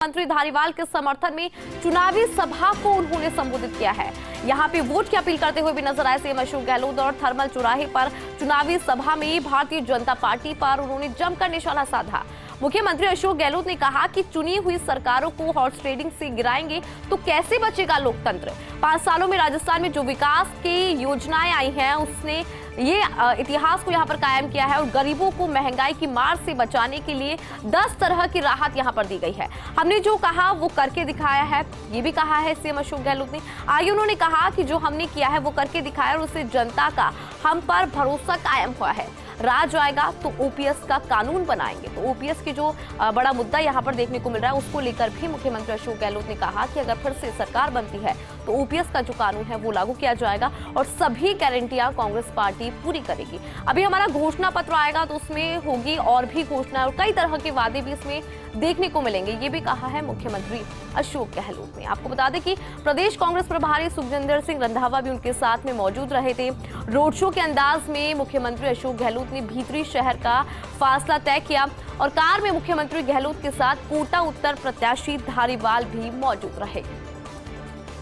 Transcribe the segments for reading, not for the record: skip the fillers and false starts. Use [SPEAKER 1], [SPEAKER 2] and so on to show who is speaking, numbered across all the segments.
[SPEAKER 1] मंत्री धारीवाल के समर्थन में चुनावी सभा को उन्होंने संबोधित किया है। यहां पे वोट की अपील करते हुए भी नजर आए सीएम अशोक गहलोत और थर्मल चौराहे पर चुनावी सभा में भारतीय जनता पार्टी पर उन्होंने जमकर निशाना साधा। मुख्यमंत्री अशोक गहलोत ने कहा कि चुनी हुई सरकारों को हॉर्स ट्रेडिंग से गिराएंगे तो कैसे बचेगा लोकतंत्र। 5 सालों में राजस्थान में जो विकास की योजनाएं आई हैं उसने ये इतिहास को यहाँ पर कायम किया है और गरीबों को महंगाई की मार से बचाने के लिए 10 तरह की राहत यहाँ पर दी गई है। हमने जो कहा वो करके दिखाया है, ये भी कहा है सीएम अशोक गहलोत ने। आगे उन्होंने कहा कि जो हमने किया है वो करके दिखाया और उससे जनता का हम पर भरोसा कायम हुआ है। राज आएगा तो ओपीएस का कानून बनाएंगे। तो ओपीएस की जो बड़ा मुद्दा यहाँ पर देखने को मिल रहा है उसको लेकर भी मुख्यमंत्री अशोक गहलोत ने कहा कि अगर फिर से सरकार बनती है तो ओपीएस का जो कानून है वो लागू किया जाएगा और सभी गारंटियां कांग्रेस पार्टी पूरी करेगी। अभी हमारा घोषणा पत्र आएगा तो उसमें होगी और भी घोषणा और कई तरह के वादे भी इसमें देखने को मिलेंगे, ये भी कहा है मुख्यमंत्री अशोक गहलोत ने। आपको बता दें कि प्रदेश कांग्रेस प्रभारी सुखजिंदर सिंह रंधावा भी उनके साथ में मौजूद रहे थे। रोड शो के अंदाज में मुख्यमंत्री अशोक गहलोत ने भीतरी शहर का फासला तय किया और कार में मुख्यमंत्री गहलोत के साथ कोटा उत्तर प्रत्याशी धारीवाल भी मौजूद रहे।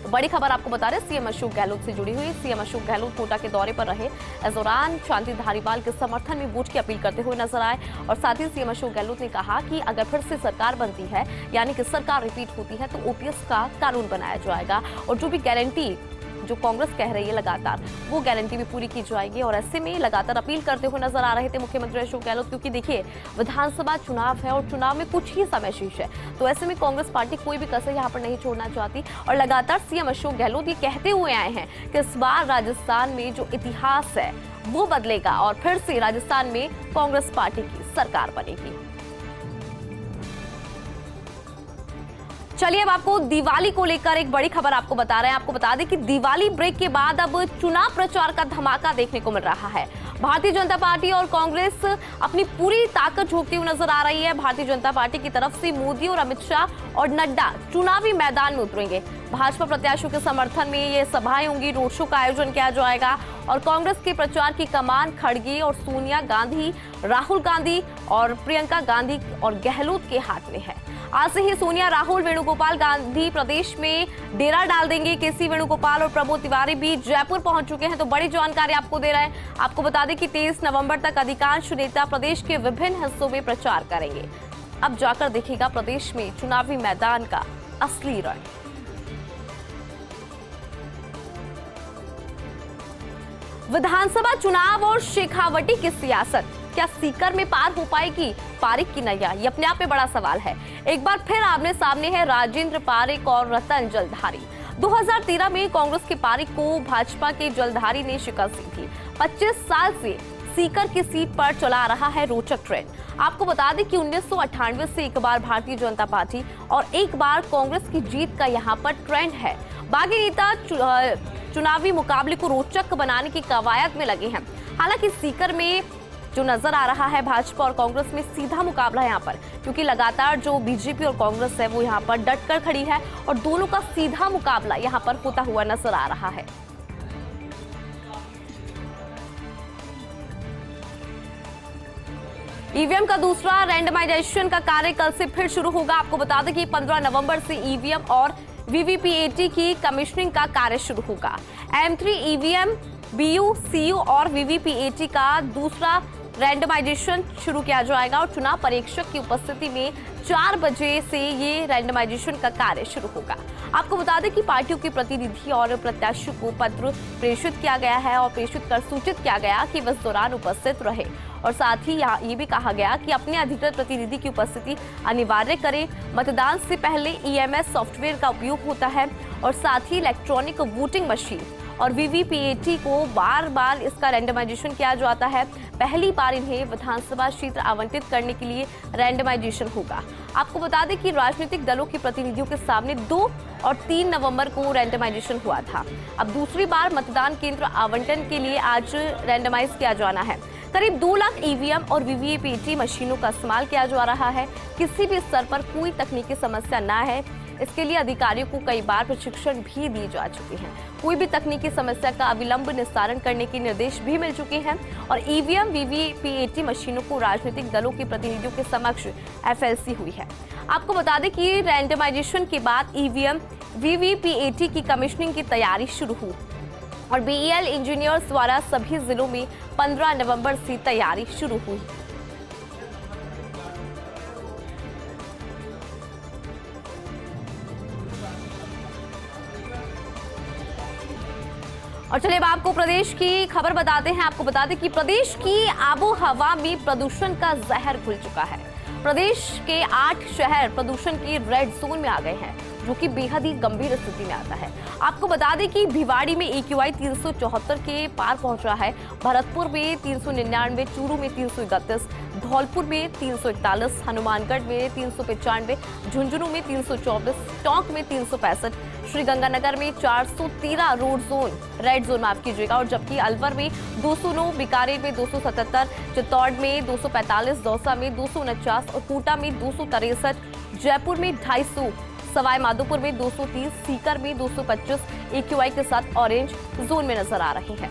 [SPEAKER 1] तो बड़ी खबर आपको बता रहे सीएम अशोक गहलोत से जुड़ी हुई। सीएम अशोक गहलोत कोटा के दौरे पर रहे। इस दौरान शांति धारीवाल के समर्थन में वोट की अपील करते हुए नजर आए और साथ ही सीएम अशोक गहलोत ने कहा कि अगर फिर से सरकार बनती है यानी कि सरकार रिपीट होती है तो ओपीएस का कानून बनाया जाएगा और जो भी गारंटी जो कांग्रेस कह रही है लगातार वो गारंटी भी पूरी की जाएगी। और ऐसे में लगातार अपील करते हुए नजर आ रहे थे मुख्यमंत्री अशोक गहलोत, क्योंकि देखिए विधानसभा चुनाव है और चुनाव में कुछ ही समय शेष है। तो ऐसे में कांग्रेस पार्टी कोई भी कसर यहाँ पर नहीं छोड़ना चाहती और लगातार सीएम अशोक गहलोत ये कहते हुए आए हैं कि इस बार राजस्थान में जो इतिहास है वो बदलेगा और फिर से राजस्थान में कांग्रेस पार्टी की सरकार बनेगी। चलिए अब आपको दिवाली को लेकर एक बड़ी खबर आपको बता रहे हैं। आपको बता दें कि दिवाली ब्रेक के बाद अब चुनाव प्रचार का धमाका देखने को मिल रहा है। भारतीय जनता पार्टी और कांग्रेस अपनी पूरी ताकत झोंकती हुई नजर आ रही है। भारतीय जनता पार्टी की तरफ से मोदी और अमित शाह और नड्डा चुनावी मैदान में उतरेंगे। भाजपा प्रत्याशियों के समर्थन में ये सभाएं होंगी, रोड शो का आयोजन किया जाएगा और कांग्रेस के प्रचार की कमान खड़गे और सोनिया गांधी, राहुल गांधी और प्रियंका गांधी और गहलोत के हाथ में है। आज से ही सोनिया, राहुल, वेणुगोपाल गांधी प्रदेश में डेरा डाल देंगे। केसी वेणुगोपाल और प्रमोद तिवारी भी जयपुर पहुंच चुके हैं। तो बड़ी जानकारी आपको दे रहे हैं। आपको बता दें कि 23 नवंबर तक अधिकांश नेता प्रदेश के विभिन्न हिस्सों में प्रचार करेंगे। अब जाकर देखिएगा प्रदेश में चुनावी मैदान का असली रंग। विधानसभा चुनाव और शेखावटी की सियासत, क्या सीकर में पार हो पाएगी पारिक की नैया? ये अपने आप में बड़ा सवाल है। एक बार फिर आमने सामने है राजेंद्र पारिक और रतन जलधारी। 2013 में कांग्रेस के पारिक को भाजपा के जलधारी ने शिकस्त दी थी। 25 साल से सीकर की सीट पर चला रहा है रोचक ट्रेंड। आपको बता दें कि 1998 से एक बार भारतीय जनता पार्टी और एक बार कांग्रेस की जीत का यहाँ पर ट्रेंड है। बागी नेता चुनावी मुकाबले को रोचक बनाने की कवायद में लगे हैं। हालांकि सीकर में जो नजर आ रहा है भाजपा और कांग्रेस में सीधा मुकाबला है यहाँ पर, क्योंकि लगातार जो बीजेपी और कांग्रेस है वो यहाँ पर डटकर खड़ी है और दोनों का सीधा मुकाबला यहाँ पर होता हुआ नजर आ रहा है। ईवीएम का दूसरा रैंडमाइजेशन का कार्य कल से फिर शुरू होगा। आपको बता दें कि 15 नवंबर से ईवीएम और वीवीपीएटी की कमीशनिंग का कार्य शुरू होगा। M3 ईवीएम, बीयू, सीयू और वीवीपीएटी का दूसरा रैंडमाइजेशन शुरू किया जाएगा और चुनाव परीक्षक की उपस्थिति में 4 बजे से ये रैंडमाइजेशन का कार्य शुरू होगा। आपको बता दें कि पार्टियों के प्रतिनिधि और प्रत्याशियों को पत्र प्रेषित किया गया है और प्रेषित कर सूचित किया गया कि इस दौरान उपस्थित रहे और साथ ही ये भी कहा गया कि अपने अधिकृत प्रतिनिधि की उपस्थिति अनिवार्य करें। मतदान से पहले ईएमएस सॉफ्टवेयर का उपयोग होता है और साथ ही इलेक्ट्रॉनिक वोटिंग मशीन और वीवीपीएटी को बार बार इसका रैंडमाइजेशन किया जाता है। पहली बार इन्हें विधानसभा क्षेत्र आवंटित करने के लिए रैंडमाइजेशन होगा। आपको बता दें कि राजनीतिक दलों के प्रतिनिधियों के सामने 2 और 3 नवंबर को रैंडमाइजेशन हुआ था। अब दूसरी बार मतदान केंद्र आवंटन के लिए आज रैंडमाइज किया जाना है। करीब 2 लाख ईवीएम और वीवीपीएटी मशीनों का इस्तेमाल किया जा रहा है। किसी भी स्तर पर कोई तकनीकी समस्या न है। इसके लिए अधिकारियों को कई बार प्रशिक्षण भी दिए जा चुके हैं। कोई भी तकनीकी समस्या का अविलंब निस्तारण करने के निर्देश भी मिल चुके हैं और ईवीएम वीवीपीएटी मशीनों को राजनीतिक दलों के प्रतिनिधियों के समक्ष एफएलसी हुई है। आपको बता दें कि रैंडमाइजेशन के बाद ईवीएम वीवीपीएटी की कमीशनिंग की तैयारी शुरू हुई और बीईएल इंजीनियर्स द्वारा सभी जिलों में 15 नवंबर से तैयारी शुरू हुई। और चलिए अब आपको प्रदेश की खबर बताते हैं। आपको बता दें कि प्रदेश की आबो हवा में प्रदूषण का जहर घुल चुका है। प्रदेश के 8 शहर प्रदूषण की रेड जोन में आ गए हैं, जो कि बेहद ही गंभीर स्थिति में आता है। आपको बता दें कि भिवाड़ी में AQI 374 के पार पहुंच रहा है, भरतपुर में 399, चूरू में 331, धौलपुर में 341, हनुमानगढ़ में 395, झुंझुनू में 324, टोंक में 365, श्रीगंगानगर में 413 रेड जोन माफ कीजिएगा, और जबकि अलवर में 209, बीकानेर में 277, चित्तौड़ में 245, दौसा में 249 और कोटा में 263, जयपुर में 250, सवाई माधोपुर में 230, सीकर में 225 AQI के साथ ऑरेंज जोन में नजर आ रहे हैं।